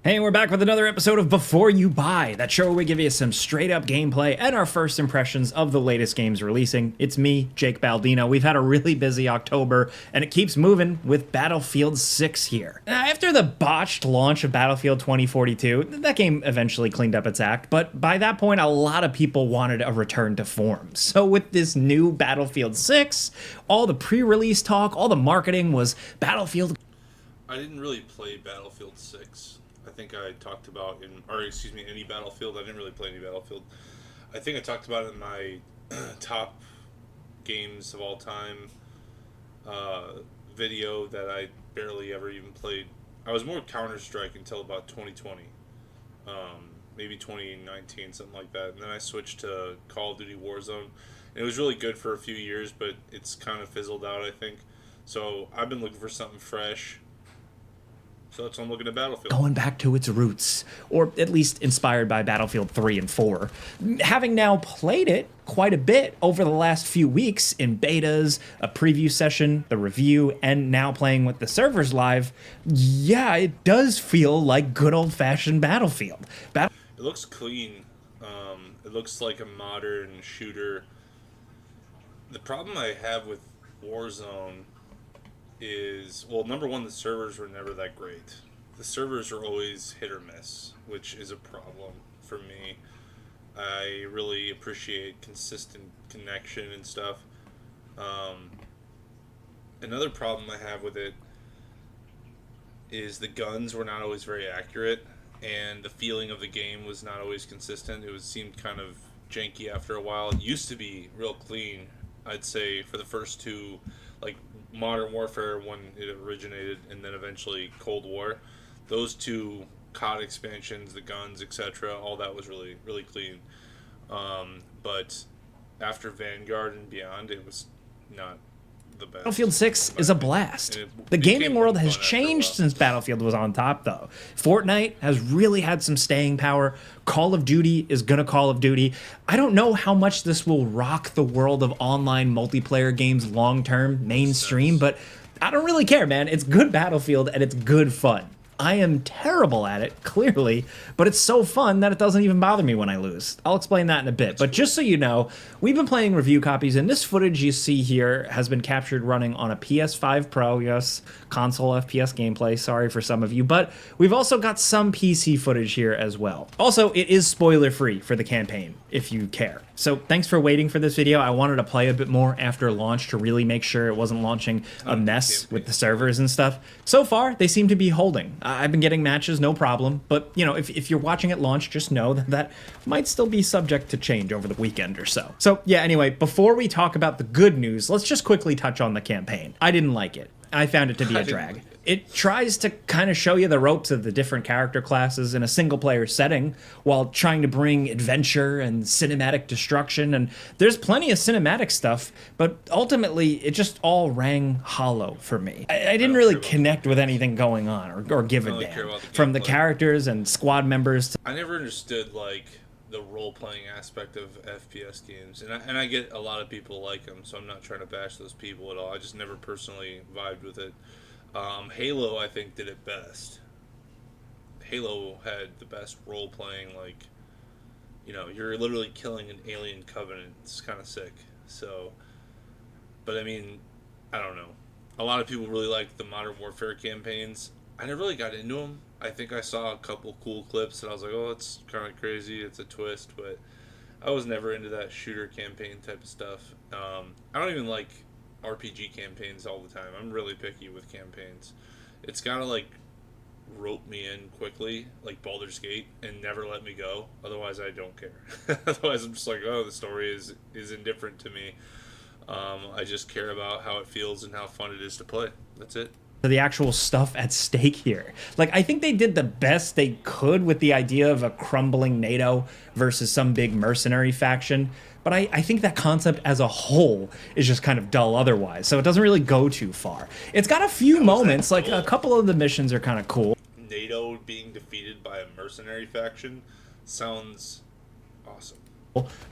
Hey, we're back with another episode of Before You Buy, that show where we give you some straight up gameplay and our first impressions of the latest games releasing. It's me, Jake Baldino. We've had a really busy October, and it keeps moving with Battlefield 6 here. Now, after the botched launch of Battlefield 2042, that game eventually cleaned up its act, but by that point, a lot of people wanted a return to form. So with this new Battlefield 6, all the pre-release talk, all the marketing was Battlefield. I didn't really play Battlefield 6. I think I talked about any Battlefield. I didn't really play any Battlefield. I think I talked about it in my top games of all time video that I barely ever even played. I was more Counter-Strike until about 2020, maybe 2019, something like that. And then I switched to Call of Duty Warzone. And it was really good for a few years, but it's kind of fizzled out, I think. So I've been looking for something fresh. So that's why I'm looking at Battlefield. Going back to its roots, or at least inspired by Battlefield 3 and 4. Having now played it quite a bit over the last few weeks in betas, a preview session, the review, and now playing with the servers live, yeah, it does feel like good old-fashioned Battlefield. It looks clean. It looks like a modern shooter. The problem I have with Warzone is, well, number one, the servers were never that great. The servers are always hit or miss, which is a problem for me. I really appreciate consistent connection and stuff. Another problem I have with it is the guns were not always very accurate, and the feeling of the game was not always consistent. It seemed kind of janky after a while. It used to be real clean, I'd say, for the first two, like Modern Warfare when it originated, and then eventually Cold War. Those two COD expansions, the guns, etc., all that was really, really clean. But after Vanguard and beyond, it was not the best. Battlefield 6 is a blast. The gaming world has changed since Battlefield was on top, though. Fortnite has really had some staying power. Call of Duty is gonna Call of Duty. I don't know how much this will rock the world of online multiplayer games long-term, mainstream, but I don't really care, man. It's good Battlefield, and it's good fun. I am terrible at it, clearly, but it's so fun that it doesn't even bother me when I lose. I'll explain that in a bit, but just so you know, we've been playing review copies, and this footage you see here has been captured running on a PS5 Pro, yes, console FPS gameplay, sorry for some of you, but we've also got some PC footage here as well. Also, it is spoiler-free for the campaign, if you care. So thanks for waiting for this video. I wanted to play a bit more after launch to really make sure it wasn't launching a mess with the servers and stuff. So far, they seem to be holding. I've been getting matches, no problem, but you know, if you're watching at launch, just know that that might still be subject to change over the weekend or so. So yeah, anyway, before we talk about the good news, let's just quickly touch on the campaign. I didn't like it. I found it to be a drag. It tries to kind of show you the ropes of the different character classes in a single-player setting while trying to bring adventure and cinematic destruction, and there's plenty of cinematic stuff, but ultimately it just all rang hollow for me. I didn't really connect with anything going on or give a damn. From the characters and squad members to... I never understood, like, the role-playing aspect of FPS games, and I get a lot of people like them, so I'm not trying to bash those people at all. I just never personally vibed with it. Halo, I think, did it best. Halo had the best role-playing, like, you know, you're literally killing an alien covenant. It's kind of sick. So, but I mean, I don't know. A lot of people really like the Modern Warfare campaigns. I never really got into them. I think I saw a couple cool clips, and I was like, oh, it's kind of crazy. It's a twist, but I was never into that shooter campaign type of stuff. I don't even like RPG campaigns all the time. I'm really picky with campaigns. It's gotta like rope me in quickly, like Baldur's Gate, and never let me go. Otherwise, I don't care. Otherwise, I'm just like, oh, the story is indifferent to me. I just care about how it feels and how fun it is to play. That's it. The actual stuff at stake here. Like, I think they did the best they could with the idea of a crumbling NATO versus some big mercenary faction, but I think that concept as a whole is just kind of dull otherwise, so it doesn't really go too far. It's got a few moments, like a couple of the missions are kind of cool. NATO being defeated by a mercenary faction sounds awesome.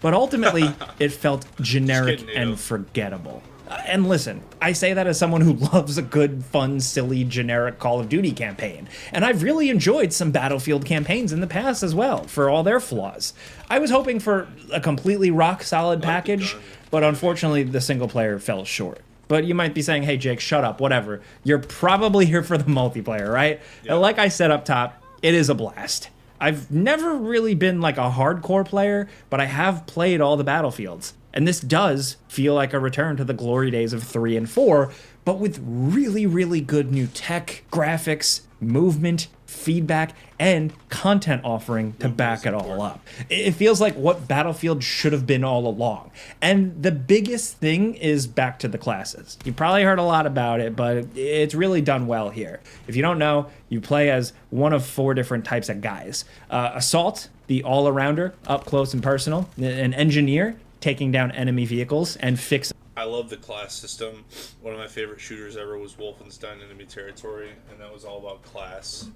But ultimately, it felt generic and forgettable. And listen, I say that as someone who loves a good, fun, silly, generic Call of Duty campaign. And I've really enjoyed some Battlefield campaigns in the past as well, for all their flaws. I was hoping for a completely rock-solid package, but unfortunately the single player fell short. But you might be saying, hey, Jake, shut up, whatever. You're probably here for the multiplayer, right? Yeah. And like I said up top, it is a blast. I've never really been like a hardcore player, but I have played all the Battlefields. And this does feel like a return to the glory days of 3 and 4, but with really, really good new tech, graphics, movement, feedback, and content offering to back it all up. It feels like what Battlefield should have been all along. And the biggest thing is back to the classes. You probably heard a lot about it, but it's really done well here. If you don't know, you play as one of 4 different types of guys. Assault, the all-arounder, up close and personal. An engineer, taking down enemy vehicles and fixing. I love the class system. One of my favorite shooters ever was Wolfenstein Enemy Territory, and that was all about class.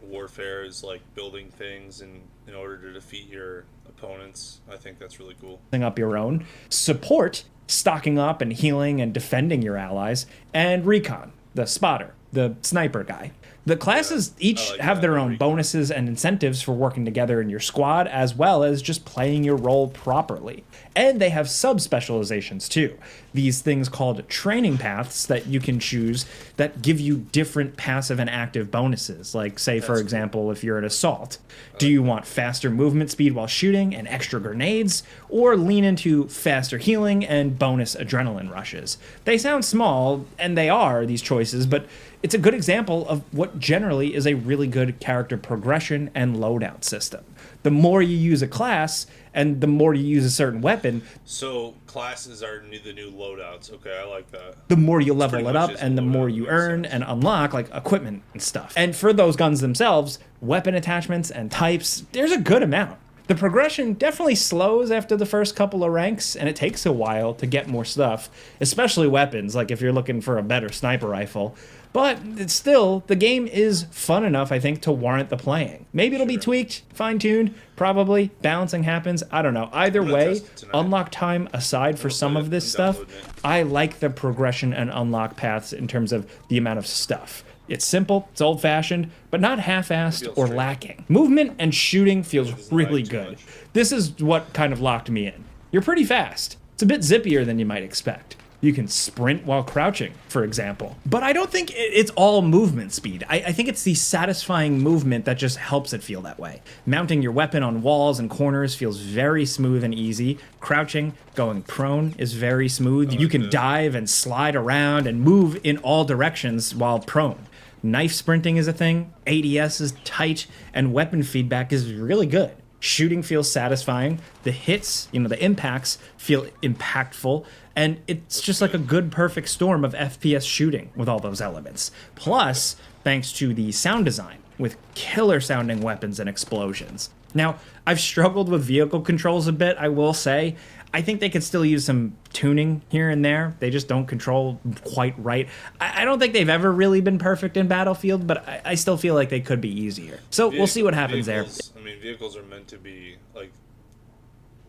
Warfare is like building things in order to defeat your opponents. I think that's really cool. Up your own. Support, stocking up and healing and defending your allies. And recon, the spotter, the sniper guy. The classes each have their own bonuses and incentives for working together in your squad, as well as just playing your role properly. And they have sub-specializations too. These things called training paths that you can choose that give you different passive and active bonuses. Like, say, for example, if you're an assault, do you want faster movement speed while shooting and extra grenades, or lean into faster healing and bonus adrenaline rushes? They sound small, and they are, these choices, but it's a good example of what generally is a really good character progression and loadout system. The more you use a class, and the more you use a certain weapon, so classes are the new loadouts. Okay, I like that. The more you level it up, and the more you earn and unlock, like equipment and stuff. And for those guns themselves, weapon attachments and types, there's a good amount. The progression definitely slows after the first couple of ranks, and it takes a while to get more stuff, especially weapons, like if you're looking for a better sniper rifle. But it's still, the game is fun enough, I think, to warrant the playing. Maybe it'll be tweaked, fine-tuned, probably. Balancing happens, I don't know. Either way, unlock time aside for some of this stuff, I like the progression and unlock paths in terms of the amount of stuff. It's simple, it's old-fashioned, but not half-assed or lacking. Movement and shooting feels really good. This is what kind of locked me in. You're pretty fast. It's a bit zippier than you might expect. You can sprint while crouching, for example. But I don't think it's all movement speed. I think it's the satisfying movement that just helps it feel that way. Mounting your weapon on walls and corners feels very smooth and easy. Crouching, going prone is very smooth. You can dive and slide around and move in all directions while prone. Knife sprinting is a thing, ADS is tight, and weapon feedback is really good. Shooting feels satisfying, the hits, the impacts feel impactful, and it's just like a good perfect storm of FPS shooting with all those elements. Plus, thanks to the sound design, with killer sounding weapons and explosions. Now, I've struggled with vehicle controls a bit, I will say. I think they could still use some tuning here and there. They just don't control quite right. I don't think they've ever really been perfect in Battlefield, but I still feel like they could be easier. So we'll see what happens there. I mean, vehicles are meant to be, like,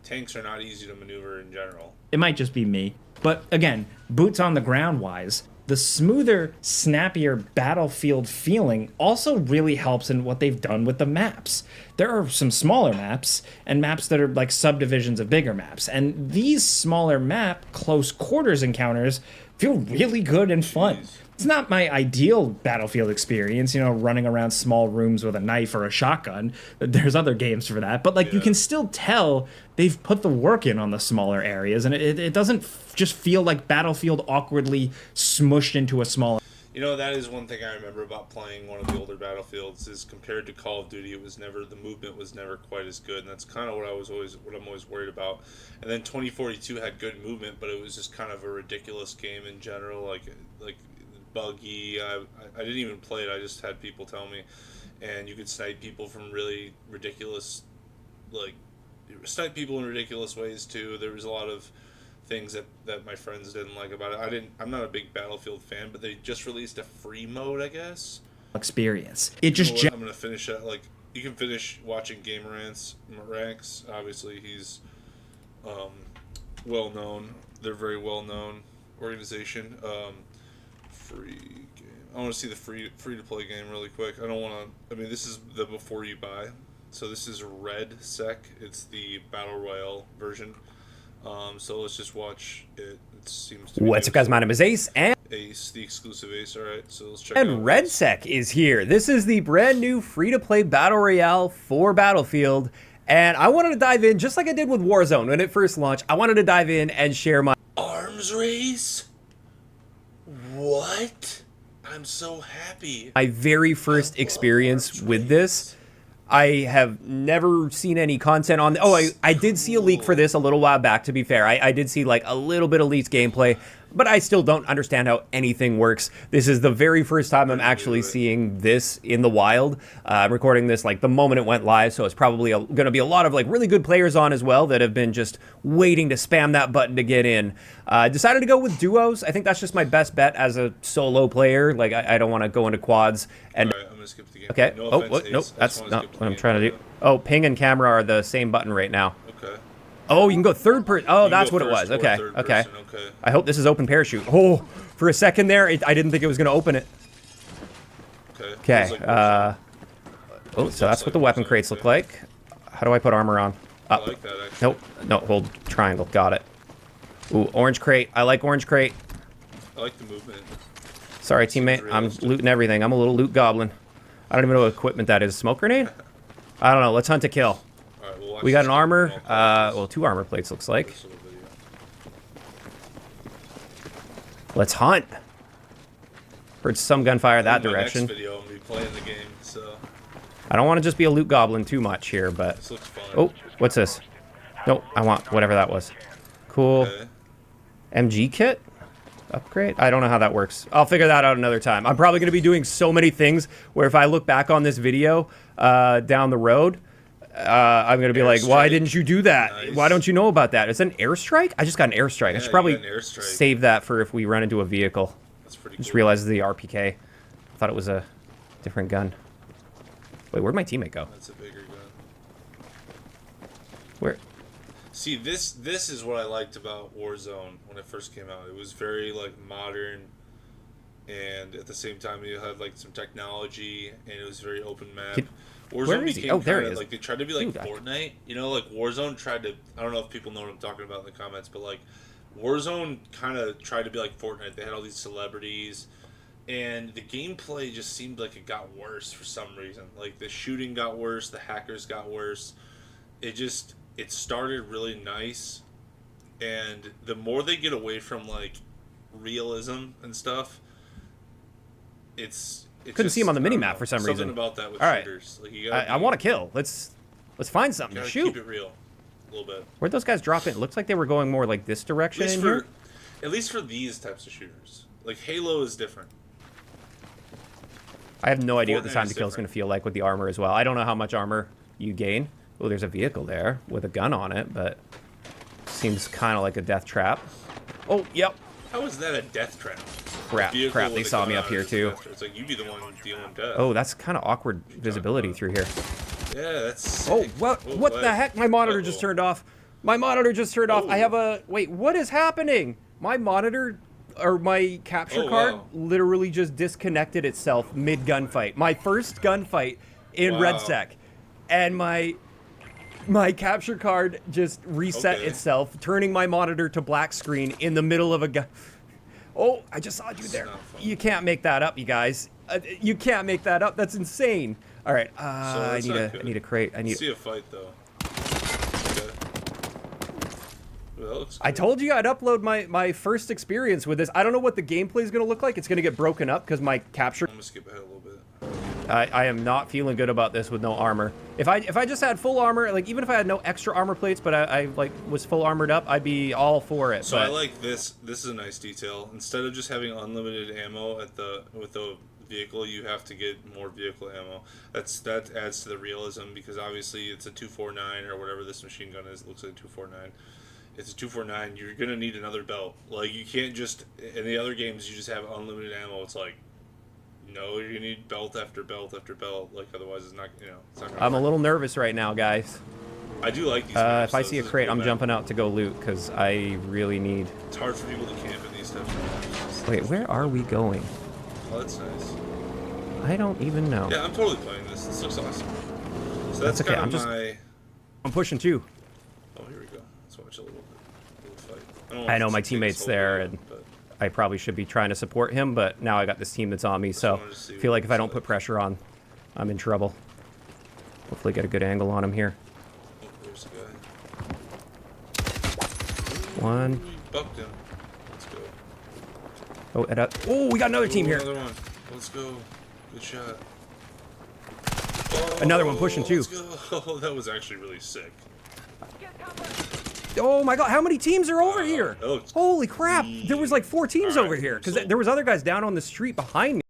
tanks are not easy to maneuver in general. It might just be me. But again, boots on the ground wise, the smoother, snappier Battlefield feeling also really helps in what they've done with the maps. There are some smaller maps, and maps that are like subdivisions of bigger maps. And these smaller map, close quarters encounters feel really good and fun. It's not my ideal Battlefield experience, running around small rooms with a knife or a shotgun. There's other games for that. But, you can still tell they've put the work in on the smaller areas, and it doesn't just feel like Battlefield awkwardly smushed into a small... That is one thing I remember about playing one of the older Battlefields is compared to Call of Duty, the movement was never quite as good, and that's kind of what I'm always worried about. And then 2042 had good movement, but it was just kind of a ridiculous game in general, like buggy. I didn't even play it. I just had people tell me, and you could snipe people from really ridiculous, snipe people in ridiculous ways too. There was a lot of things that my friends didn't like about it. I'm not a big Battlefield fan, but they just released a free mode, I guess. Experience. It just. I'm gonna finish that. You can finish watching Gamer Ranks. Obviously, he's well known. They're very well known organization. Free game. I want to see the free to play game really quick. I don't want to. I mean, this is the before you buy. So this is Red Sec. It's the Battle Royale version. So let's just watch it. It seems to be What's up, guys? My name is Ace, and Ace, the exclusive Ace. All right, so let's check. And Red Sec is here. This is the brand new free-to-play Battle Royale for Battlefield, and I wanted to dive in just like I did with Warzone when it first launched. I wanted to dive in and share my Arms race. What? I'm so happy. my very first experience with this. I have never seen any content on. Oh, I did see a leak for this a little while back, to be fair. I did see like a little bit of leaked gameplay, but I still don't understand how anything works. This is the very first time I'm actually seeing this in the wild. I'm recording this like the moment it went live, so it's probably going to be a lot of like really good players on as well that have been just waiting to spam that button to get in. Decided to go with duos. I think that's just my best bet as a solo player. Like I don't want to go into quads and. All right, I'm gonna skip the game. Okay. No Oh, offense, what? Ace. Nope. I That's just wanna not skip the what I'm game. trying to do. Oh, ping and camera are the same button right now. Okay. Oh, you can go third person. Oh, You can that's go what it was. first or Okay. third Okay. person, okay. I hope this is open parachute. Oh, for a second there, I didn't think it was going to open it. Okay. Okay. Feels like Oh, so that's what the weapon crates look like. How do I put armor on? I Up. like that actually. Nope. No, hold triangle. Got it. Ooh, orange crate. I like orange crate. I like the movement. Sorry, teammate. I'm realistic. looting everything. I'm a little loot goblin. I don't even know what equipment that is. Smoke grenade? I don't know. Let's hunt to kill. All right, we'll watch We got this an game armor. and I'll pause Well, 2 armor plates looks like. this little video. Let's hunt. Heard some gunfire that In my direction. Next video, I'm gonna be playing the game, so I don't want to just be a loot goblin too much here, but... this looks fun. Oh, what's this? Nope, I want whatever that was. Cool. Okay. MG kit? Upgrade? I don't know how that works. I'll figure that out another time. I'm probably going to be doing so many things where if I look back on this video down the road, I'm going to be like, why Airstrike. didn't you do that? Nice. Why don't you know about that? It's an airstrike? I just got an airstrike. I Yeah, should you probably got an airstrike. save that for if we run into a vehicle. That's pretty Just cool. realized the RPK. I thought it was a different gun. Wait, where'd my teammate go? That's a bigger gun. Where? See, this is what I liked about Warzone when it first came out. It was very like modern, and at the same time you had like some technology, and it was very open map. Warzone where is he? became Oh, there he kinda, is. like they tried to be like Dude, Fortnite. You know, like Warzone tried to. I don't know if people know what I'm talking about in the comments, but like Warzone kind of tried to be like Fortnite. They had all these celebrities, and the gameplay just seemed like it got worse for some reason. Like the shooting got worse, the hackers got worse. It started really nice, and the more they get away from like realism and stuff, Couldn't see him on the mini-map for some reason. Something about that with All right. shooters. Like you gotta I want to kill. Let's find something to gotta shoot. keep it real, a little bit. Where'd those guys drop in? It looks like they were going more like this direction in here. At least for these types of shooters, like Halo is different. I have no idea what the Fortnite time is to kill is going different. to feel like with the armor as well. I don't know how much armor you gain. Oh, there's a vehicle there with a gun on it, but seems kind of like a death trap. Oh, yep. How is that a death trap? Crap, Vehicle crap. with They a saw gun me on up it here is a too. death trap. It's like you be the one dealing death. Oh, that's kind of awkward visibility about? through here. Yeah, that's. Oh, sick. what? Oh, What the heck? My monitor just Uh-oh. turned off. My monitor just turned off. I Oh. have a... Wait, what is happening? My monitor, or my capture Oh, card, wow. literally just disconnected itself mid-gunfight. My first gunfight in Wow. Red Sec. And my capture card just reset Okay. itself, turning my monitor to black screen in the middle of a gun. Oh, I just saw you there. not fun. You can't make that up, you guys. You can't make that up. That's insane. All right, I that's not I good. need a crate. I need. See a fight though. Okay. Well, that looks I good. told you I'd upload my first experience with this. I don't know what the gameplay is going to look like. It's going to get broken up because my capture... I'm gonna skip ahead a little bit. I am not feeling good about this with no armor. If I just had full armor, like even if I had no extra armor plates, but I like was full armored up, I'd be all for it. So but I like this. This is a nice detail. Instead of just having unlimited ammo with the vehicle, you have to get more vehicle ammo. That adds to the realism because obviously it's a 249 or whatever this machine gun is. It looks like a 249. It's a 249. You're gonna need another belt. Like you can't just in the other games you just have unlimited ammo. It's like no, you're gonna need belt after belt after belt. Like otherwise it's not it's not gonna I'm a work. little nervous right now, guys. I do like these. If I see a crate, I'm jumping out to go loot because I really need. It's hard for people to camp in these types of maps. Wait, where are we going? Oh, that's nice. I don't even know. Yeah, I'm totally playing this. This looks awesome. So that's okay, kind of my. I'm pushing too. Oh, here we go. Let's watch a little fight. I know my teammate's there, and I probably should be trying to support him, but now I got this team that's on me, so I feel like if I don't put pressure on, I'm in trouble. Hopefully get a good angle on him here. Oh, there's a guy. One. Ooh, he bucked him. Let's go. Oh, we got another team here. Another one. Let's go. Good shot. Another one pushing too. Let's go. Oh, that was actually really sick. Oh my god, how many teams are over here? Oh, Holy crap, there was like 4 teams All right, over here, because so- there was other guys down on the street behind me.